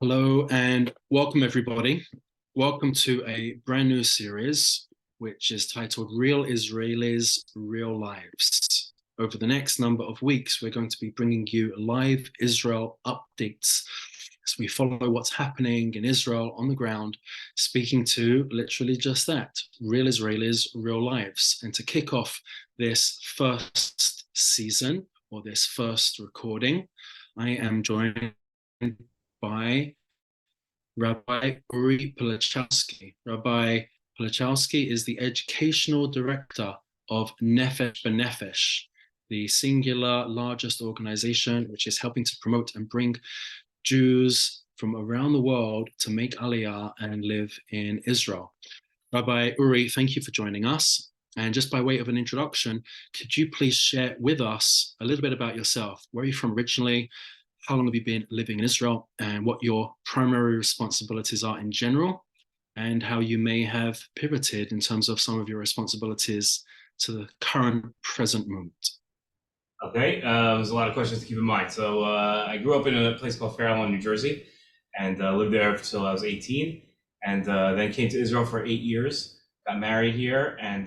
Hello and welcome, everybody. Welcome to a brand new series, which is titled Real Israelis, Real Lives. Over the next number of weeks, we're going to be bringing you live Israel updates as we follow what's happening in Israel on the ground, speaking to literally just that, real Israelis, real lives. And to kick off this first season or this first recording, I am joined by Rabbi Uri Pilichowski. Rabbi Pilichowski is the educational director of Nefesh B'Nefesh, the singular largest organization which is helping to promote and bring Jews from around the world to make Aliyah and live in Israel. Rabbi Uri, thank you for joining us. And just by way of an introduction, could you please share with us a little bit about yourself? Where are you from originally? How long have you been living in Israel, and what your primary responsibilities are in general, and how you may have pivoted in terms of some of your responsibilities to the current present moment? Okay, there's a lot of questions to keep in mind. So I grew up in a place called Fairlawn, New Jersey, and lived there until I was 18, and then came to Israel for 8 years, got married here, and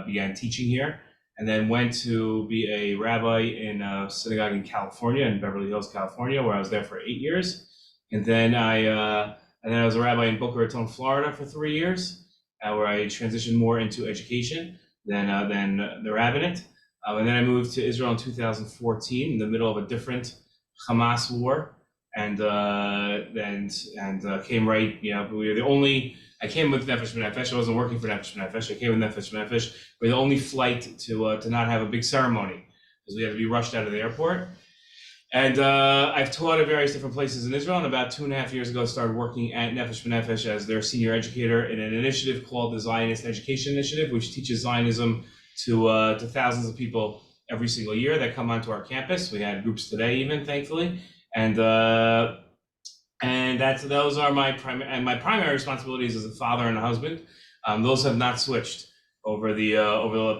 began teaching here, and then went to be a rabbi in a synagogue in California, in Beverly Hills, California, where I was there for 8 years, and then I was a rabbi in Boca Raton, Florida, for 3 years, where I transitioned more into education than the rabbinate. And then I moved to Israel in 2014 in the middle of a different Hamas war, and came right. We were the only. I came with Nefesh B'Nefesh. I wasn't working for Nefesh B'Nefesh. I came with Nefesh B'Nefesh. We're the only flight to not have a big ceremony because we had to be rushed out of the airport. And I've taught at various different places in Israel, and about 2.5 years ago, started working at Nefesh B'Nefesh as their senior educator in an initiative called the Zionist Education Initiative, which teaches Zionism to thousands of people every single year that come onto our campus. We had groups today, even, thankfully, and those are my primary responsibilities as a father and a husband. Those have not switched over the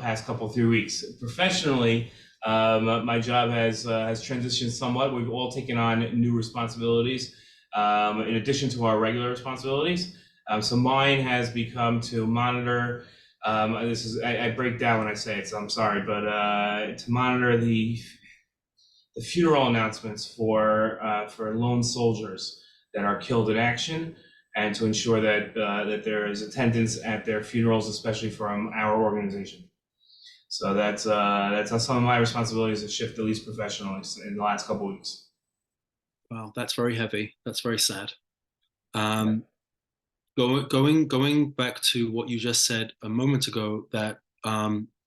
past couple 3 weeks. Professionally, my job has transitioned somewhat. We've all taken on new responsibilities in addition to our regular responsibilities. So mine has become to monitor. I break down when I say it, so I'm sorry, but to monitor the funeral announcements for lone soldiers that are killed in action, and to ensure that there is attendance at their funerals, especially from our organization. So that's how some of my responsibilities have shifted, at least professionally, in the last couple of weeks. Wow, that's very heavy. That's very sad. Going back to what you just said a moment ago, that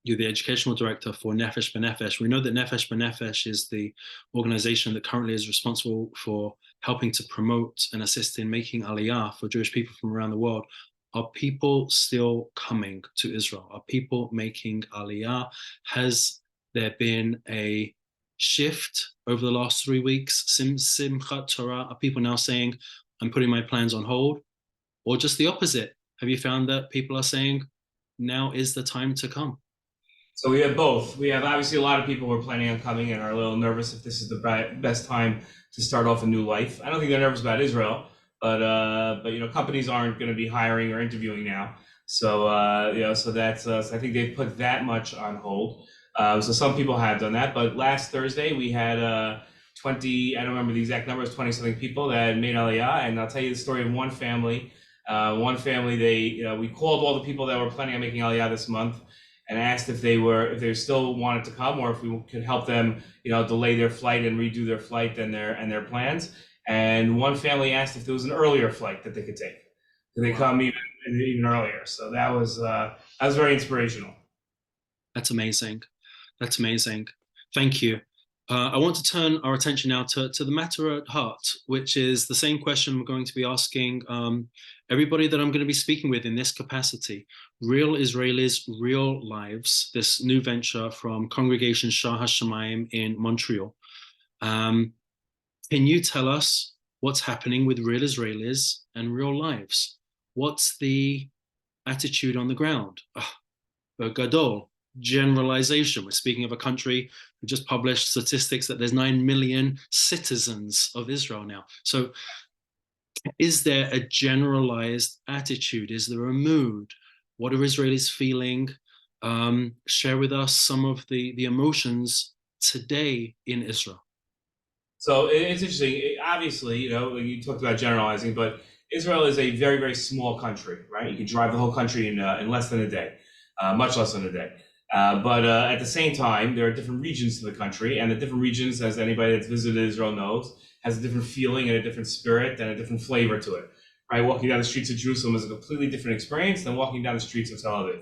you're the educational director for Nefesh B'Nefesh. We know that Nefesh B'Nefesh is the organization that currently is responsible for helping to promote and assist in making Aliyah for Jewish people from around the world. Are people still coming to Israel? Are people making Aliyah? Has there been a shift over the last 3 weeks? Simchat Torah, are people now saying, I'm putting my plans on hold? Or just the opposite? Have you found that people are saying, now is the time to come? So we have both. We have obviously a lot of people who are planning on coming and are a little nervous if this is the best time to start off a new life. I don't think they're nervous about Israel, but companies aren't going to be hiring or interviewing now. So so that's so I think they've put that much on hold. So some people have done that, but last Thursday we had 20. I don't remember the exact numbers, 20 something people that made Aliyah, and I'll tell you the story of one family. We called all the people that were planning on making Aliyah this month and asked if they still wanted to come, or if we could help them, delay their flight and redo their flight and their plans. And one family asked if there was an earlier flight that they could take. Could they come even earlier? So that was very inspirational. That's amazing. That's amazing. Thank you. I want to turn our attention now to the matter at heart, which is the same question we're going to be asking everybody that I'm going to be speaking with in this capacity. Real Israelis, Real Lives, this new venture from Congregation Shaar Hashomayim in Montreal. Can you tell us what's happening with Real Israelis and Real Lives? What's the attitude on the ground? Gadol, generalization. We're speaking of a country who just published statistics that there's 9 million citizens of Israel now. So Is there a generalized attitude? Is there a mood? What are Israelis feeling? Share with us some of the emotions today in Israel. So it's interesting. Obviously, you talked about generalizing, but Israel is a very, very small country, right? You could drive the whole country in less than a day, much less than a day. But at the same time, there are different regions to the country, and the different regions, as anybody that's visited Israel knows, has a different feeling and a different spirit and a different flavor to it. Right? Walking down the streets of Jerusalem is a completely different experience than walking down the streets of Tel Aviv.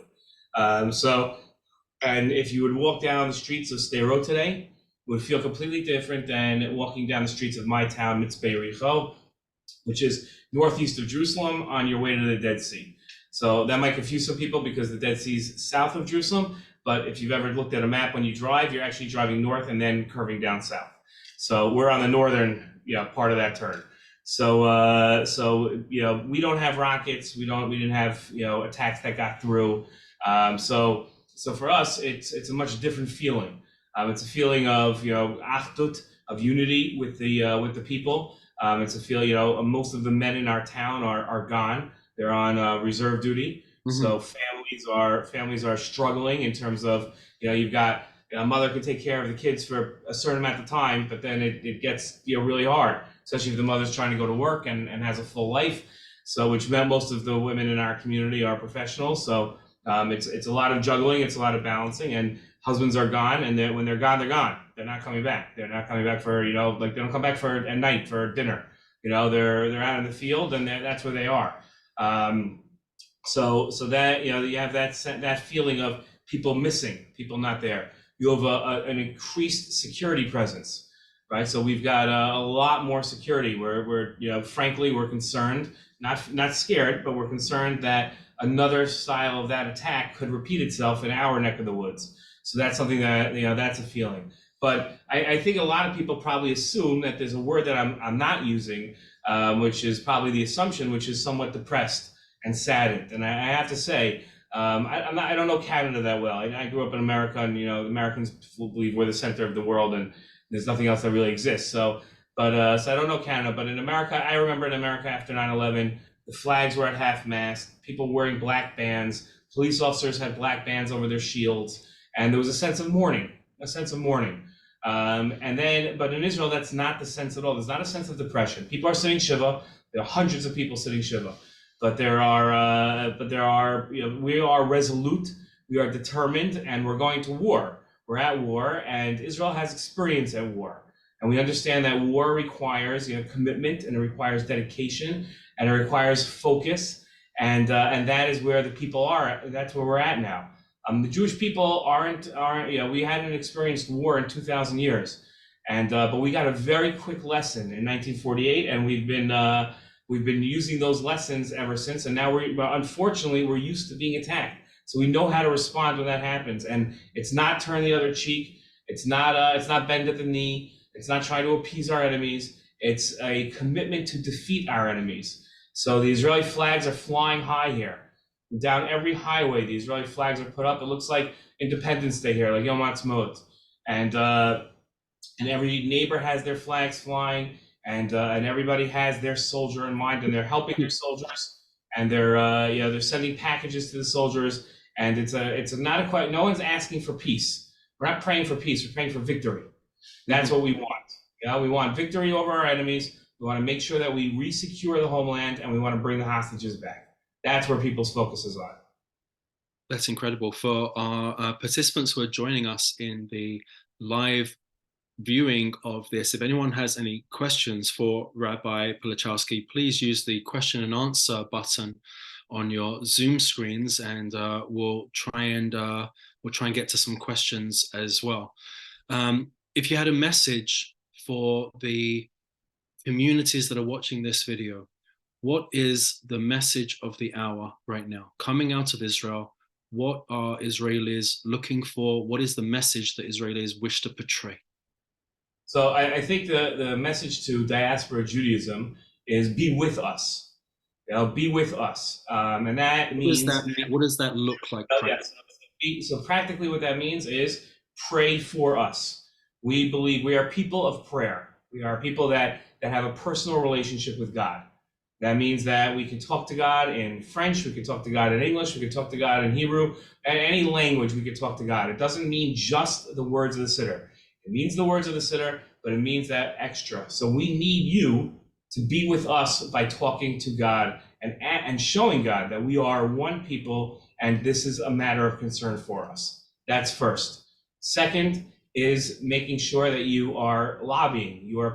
And if you would walk down the streets of Sderot today, would feel completely different than walking down the streets of my town, Mitzpeh Yericho, which is northeast of Jerusalem on your way to the Dead Sea. So that might confuse some people because the Dead Sea is south of Jerusalem, but if you've ever looked at a map when you drive, you're actually driving north and then curving down south. So we're on the northern part of that turn. So we don't have rockets. We didn't have attacks that got through. So for us, it's a much different feeling. It's a feeling of achdut, of unity with the people. It's a feeling most of the men in our town are gone. They're on reserve duty. Mm-hmm. So families are struggling in terms of you've got a mother can take care of the kids for a certain amount of time, but then it gets really hard, especially if the mother's trying to go to work and has a full life. So which meant most of the women in our community are professionals. So it's a lot of juggling, it's a lot of balancing, and husbands are gone, and when they're gone, they're gone. They're not coming back. They're not coming back for they don't come back for at night for dinner. They're out in the field, and that's where they are. So that you have that feeling of people missing, people not there. You have an increased security presence, right? So we've got a lot more security. We're frankly we're concerned, not scared, but we're concerned that another style of that attack could repeat itself in our neck of the woods. So that's something that that's a feeling. But I think a lot of people probably assume that there's a word that I'm not using, which is probably the assumption, which is somewhat depressed and saddened. And I have to say, I don't know Canada that well. I grew up in America, and Americans believe we're the center of the world, and there's nothing else that really exists. So I don't know Canada, but in America, I remember in America after 9/11, the flags were at half-mast, people wearing black bands, police officers had black bands over their shields, and there was a sense of mourning. But in Israel, that's not the sense at all. There's not a sense of depression. People are sitting Shiva. There are hundreds of people sitting Shiva, but we are resolute, we are determined, and we're going to war. We're at war, and Israel has experience at war. And we understand that war requires commitment, and it requires dedication, and it requires focus, and that is where the people are. That's where we're at now. The Jewish people aren't we hadn't experienced war in 2,000 years, but we got a very quick lesson in 1948, and we've been using those lessons ever since. And now unfortunately we're used to being attacked, so we know how to respond when that happens. And it's not turn the other cheek. It's not bend at the knee. It's not trying to appease our enemies. It's a commitment to defeat our enemies. So the Israeli flags are flying high here. Down every highway, the Israeli flags are put up. It looks like Independence Day here, like Yom Ha'atzmaut. And every neighbor has their flags flying, and everybody has their soldier in mind, and they're helping their soldiers, and they're sending packages to the soldiers. And no one's asking for peace. We're not praying for peace. We're praying for victory. That's what we want. We want victory over our enemies. We want to make sure that we re-secure the homeland, and we want to bring the hostages back. That's where people's focus is on. That's incredible. For our participants who are joining us in the live viewing of this, if anyone has any questions for Rabbi Pilichowski, please use the question and answer button on your Zoom screens, and we'll try and get to some questions as well. If you had a message for the communities that are watching this video, what is the message of the hour right now? Coming out of Israel, what are Israelis looking for? What is the message that Israelis wish to portray? So I think the message to Diaspora Judaism is be with us. Be with us. And that means... What does that look like? So practically what that means is pray for us. We believe we are people of prayer. We are people that have a personal relationship with God. That means that we can talk to God in French, we can talk to God in English, we can talk to God in Hebrew, and any language we can talk to God. It doesn't mean just the words of the siddur. It means the words of the siddur, but it means that extra. So we need you to be with us by talking to God and showing God that we are one people and this is a matter of concern for us. That's first. Second is making sure that you are lobbying. You're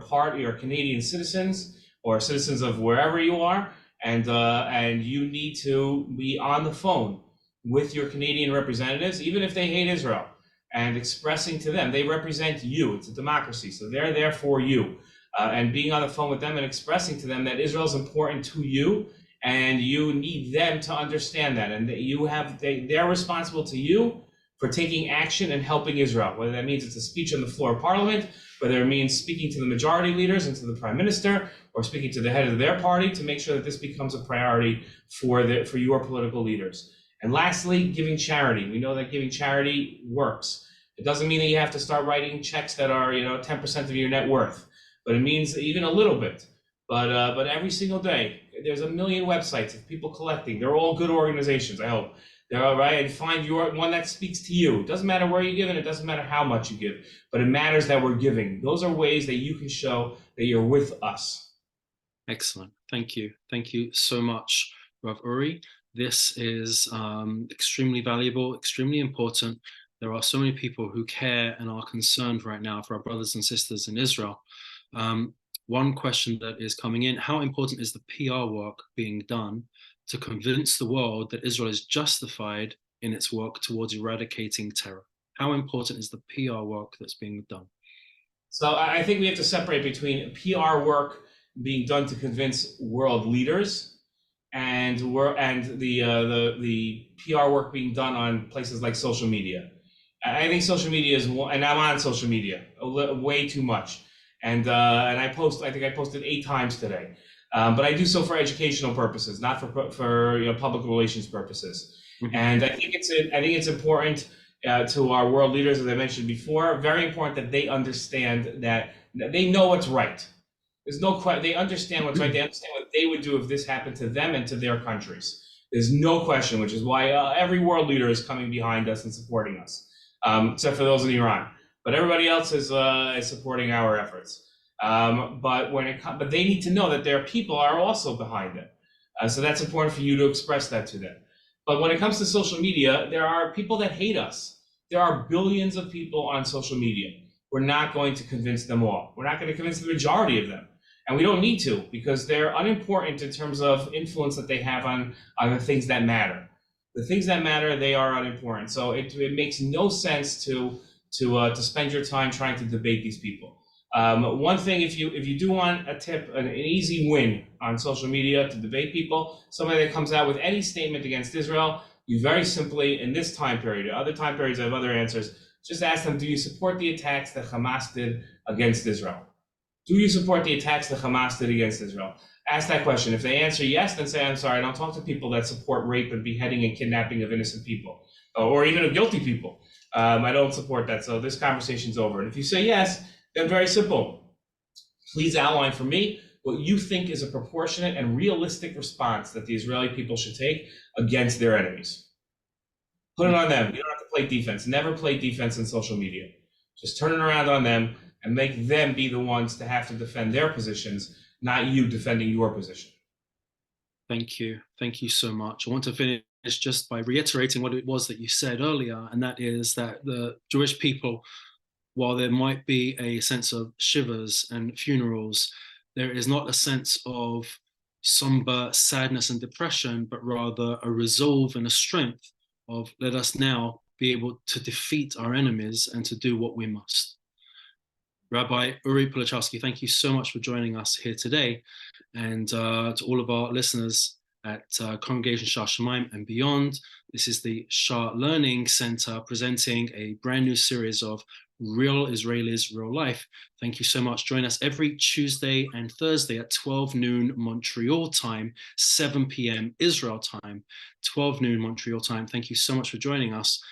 Canadian citizens or citizens of wherever you are, and you need to be on the phone with your Canadian representatives, even if they hate Israel, and expressing to them, they represent you. It's a democracy, so they're there for you. And being on the phone with them and expressing to them that Israel is important to you, and you need them to understand that, and that they're responsible to you for taking action and helping Israel, whether that means it's a speech on the floor of parliament, whether it means speaking to the majority leaders and to the prime minister, or speaking to the head of their party to make sure that this becomes a priority for your political leaders. And lastly, giving charity. We know that giving charity works. It doesn't mean that you have to start writing checks that are 10% of your net worth, but it means even a little bit. But every single day, there's a million websites of people collecting. They're all good organizations, I hope. They're all right, and find your one that speaks to you. It doesn't matter where you give, and it doesn't matter how much you give, but it matters that we're giving. Those are ways that you can show that you're with us. Excellent. Thank you. Thank you so much, Rav Uri. This is extremely valuable, extremely important. There are so many people who care and are concerned right now for our brothers and sisters in Israel. One question that is coming in, how important is the PR work being done to convince the world that Israel is justified in its work towards eradicating terror? How important is the PR work that's being done? So I think we have to separate between PR work being done to convince world leaders and the PR work being done on places like social media. I think social media is, and I'm on social media way too much. And I think I posted 8 times today. But I do so for educational purposes, not for public relations purposes. Mm-hmm. And I think it's important to our world leaders, as I mentioned before, very important that they understand that they know what's right. There's no question. They understand what's right. They understand what they would do if this happened to them and to their countries. There's no question, which is why every world leader is coming behind us and supporting us, except for those in Iran. But everybody else is supporting our efforts. But they need to know that their people are also behind it. So that's important for you to express that to them. But when it comes to social media, there are people that hate us. There are billions of people on social media. We're not going to convince them all. We're not going to convince the majority of them. And we don't need to, because they're unimportant in terms of influence that they have on the things that matter. The things that matter, they are unimportant. So it makes no sense to spend your time trying to debate these people. One thing, if you do want a tip, an easy win on social media to debate people, somebody that comes out with any statement against Israel, you very simply, in this time period, other time periods I have other answers, just ask them, do you support the attacks that Hamas did against Israel? Do you support the attacks that Hamas did against Israel? Ask that question. If they answer yes, then say, I'm sorry, I don't talk to people that support rape and beheading and kidnapping of innocent people, or even of guilty people. I don't support that, so this conversation's over. And if you say yes, then very simple. Please outline for me what you think is a proportionate and realistic response that the Israeli people should take against their enemies. Put it on them. You don't have to play defense. Never play defense in social media. Just turn it around on them and make them be the ones to have to defend their positions, not you defending your position. Thank you. Thank you so much. I want to finish just by reiterating what it was that you said earlier, and that is that the Jewish people, while there might be a sense of shivers and funerals, there is not a sense of somber sadness and depression, but rather a resolve and a strength of, let us now be able to defeat our enemies and to do what we must. Rabbi Uri Pilichowski, thank you so much for joining us here today. And to all of our listeners at Congregation Shaar Hashomayim and beyond, this is the Shaar Learning Center presenting a brand new series of Real Israelis, Real Life. Thank you so much. Join us every Tuesday and Thursday at 12 noon Montreal time, 7 p.m. Israel time, 12 noon Montreal time. Thank you so much for joining us.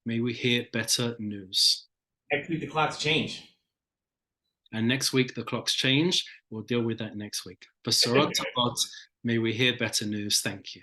May we hear better news. Next week, the clocks change. And next week, the clocks change. We'll deal with that next week. Besorot Tovot, May we hear better news. Thank you.